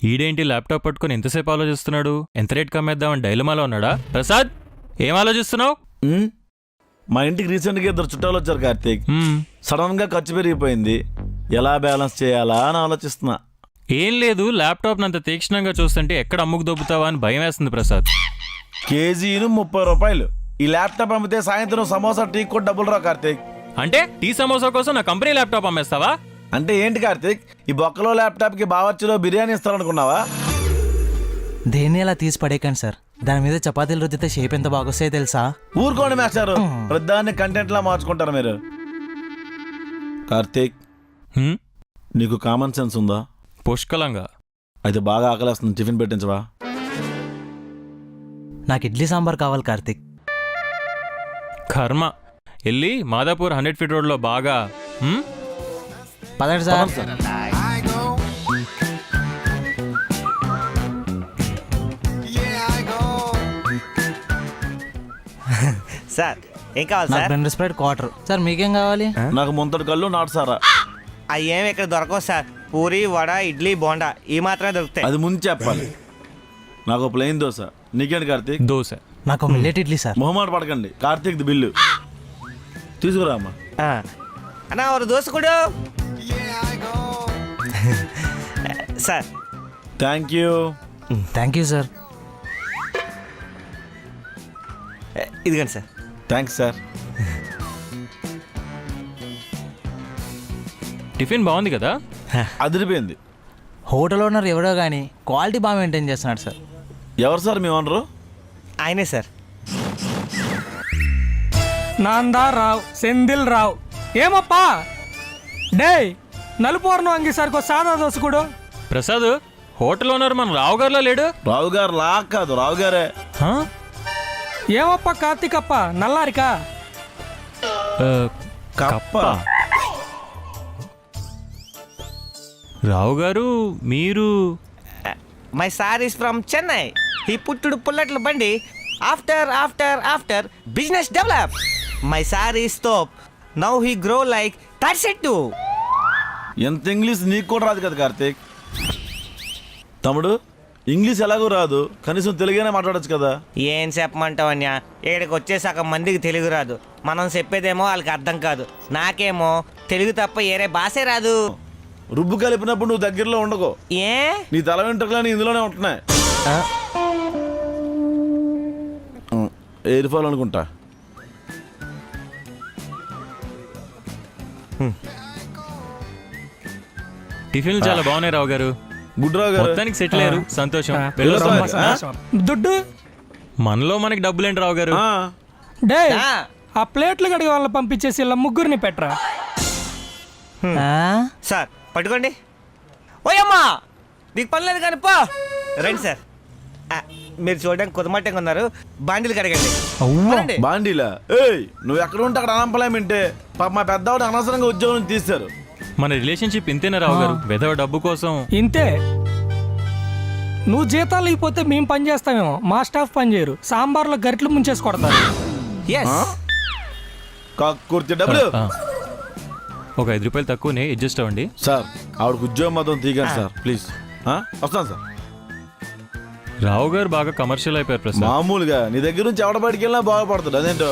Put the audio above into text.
ఈడేంటి ల్యాప్టాప్ పట్టుకుని ఎంతసేపు ఆలోచిస్తున్నాడు? ఎంత రేట్ కమ్మేద్దామని డైలమాలో ఉన్నాడా? ప్రసాద్, ఏం ఆలోచిస్తున్నావు? మా ఇంటికి రీసెంట్గా 2 చుట్టాలు వచ్చారు కార్తీక్. సడన్ గా ఖర్చు పెరిగిపోయింది, ఎలా బ్యాలెన్స్ చేయాలా అని ఆలోచిస్తున్నా. ఏం లేదు, ల్యాప్టాప్ నంత తీక్షణంగా చూస్తుంటే ఎక్కడ అమ్ముకు దొబ్బుతావా అని భయం వేస్తుంది ప్రసాద్. కేజీను 30 రూపాయలు. ఈ ల్యాప్టాప్ అమ్మితే సాయంత్రం సమోసా టీ కూడా డబ్బులు రా కార్తీక్. అంటే టీ సమోసా కోసం నా కంపెనీ ల్యాప్టాప్ అమ్మేస్తావా? అంటే ఏంటి కార్తీక్, ఈ బొక్కలో ల్యాప్టాప్ కి బావర్చిలో బిర్యానీ ఇస్తారనుకున్నావా? దేన్ని అలా తీసి పడేకండి సార్, దాని మీద చపాతీలు రుద్దితే షేప్ ఎంత బాగొస్తాయో తెలుసా? ఊరుకోండి మాస్టారు, ప్రధాన్ని కంటెంట్ లా మార్చుకుంటారు మీరు. కార్తీక్, నీకు కామన్ సెన్స్ ఉందా? పుష్కలంగా. అయితే బాగా ఆకలేస్తుంది, టిఫిన్ పెట్టించవా? నాకు ఇడ్లీ సాంబార్ కావాలి కార్తీక్. కర్మ, వెళ్ళి మాదాపూర్ 100 ఫీట్ రోడ్లో బాగా పదండి సార్. సార్ ఏం కావాలి సార్? 2 Sprite quarter. సార్ మీకేం కావాలి? నాకు ముంతటి కళ్ళు నాటు సారా. అవి ఏమి ఇక్కడ దొరకవు సార్. పూరి, వడ, ఇడ్లీ, బోండా ఈ మాత్రమే దొరుకుతాయి. అది ముందు చెప్పాలి. నాకు ప్లెయిన్ దోశ. నీకేంటి కార్తీక్? దోశ. నాకు మిల్లెట్ ఇడ్లీ సార్. మొహమాట పడకండి, కార్తీక్ ది బిల్లు తీసుకురా అమ్మా. అన్నా ఒక దోశ కూడా sir. Thank you. Thank you sir. ఇదిగండి సార్. Thanks sir. టిఫిన్ బాగుంది కదా? అదిరిపోయింది. హోటల్ ఓనర్ ఎవరో కానీ క్వాలిటీ బాగా మెయింటైన్ చేస్తున్నాడు సార్. ఎవరు సార్ మీ ఓనరు? ఆయనే సార్. నాందారావు, సెందిల్ రావు. ఏమప్పా డే నలుపు వర్ణం అంగీసారికి సాదా దోశ కూడా. ప్రసాద్, హోటల్ ఓనర్ మన రావు గారిలో లేడు? రావు గారు లా కాదు, రావు గారే. ఏమప్పా కార్తీకప్ప నల్లారికా? కప్ప. రావు గారు మీరు? My sir is from Chennai. ఈ పుట్టుడు పుల్లట్ల బండి. After business develop. My sir is top. Now he grow like 32. ఎంత ఇంగ్లీష్ నీకు కూడా రాదు కదా కార్తీక్. తమ్ముడు, ఇంగ్లీష్ ఎలాగో రాదు, కనీసం తెలుగునే మాట్లాడచ్చు కదా. ఏం చెప్పమంటావన్యా, ఇక్కడికి వచ్చేసాక మందికి తెలుగు రాదు. మనం చెప్పేదేమో వాళ్ళకి అర్థం కాదు. నాకేమో తెలుగు తప్ప ఏరే భాషే రాదు. రుబ్బు కలిపినప్పుడు నువ్వు దగ్గరలో ఉండకో. ఏ నీ తల వెంట్రుకలని ఇందులోనే ఉంటున్నాయి. ఎయిర్ ఫాల్ అనుకుంటా. టిఫిన్లు చాలా బాగున్నాయి రావు గారు. గుడ్రావు గారు మొత్తానికి సెటిల్ అయ్యారు, సంతోషం. దుడ్డు మనలో మనకి డబ్బులేంటి రావు గారు? డే ఆ ప్లేట్లు కడిగి వాళ్ళని పంపించేసి ఇలా ముగ్గురిని పెట్టరా. సార్ పట్టుకోండి. ఓయమ్మా నీకు పని లేదు కానీ పో. రండి సార్. మీరు చూడడానికి కొద్దిమట్టంగా ఉన్నారు. బాండీలు కడగండి. బాండీలా? ఏయ్, నువ్వు ఎక్కడ ఉంటే అక్కడ అనంపలేమంటే పాప మా పెద్దవాడు అనవసరంగా ఉద్యోగం తీశారు. మన రిలేషన్షిప్ ఇంతేనా రావు గారు? వెధవ డబ్బు కోసం ఇంతే. నువ్వు జీతాలు ఇకపోతే మేము పని చేస్తామేమో, మా స్టాఫ్ పని చేయరు. సాంబార్లో గరిట్లు ముంచేసి కొడతారు. కుర్తి డబ్బులు ఒక 5 రూపాయలు తక్కువనే అడ్జస్ట్ అవ్వండి సార్. ఆవిడకు ఉద్యోగం మాత్రం తీయకండి సార్ ప్లీజ్. వస్తాను సార్. రావు గారు బాగా కమర్షియల్ అయిపోయారు ప్రసాద్. మామూలుగా నీ దగ్గర నుంచి ఎవడ బయటికి వెళ్ళినా బాగుపడుతుంది. అదేంటో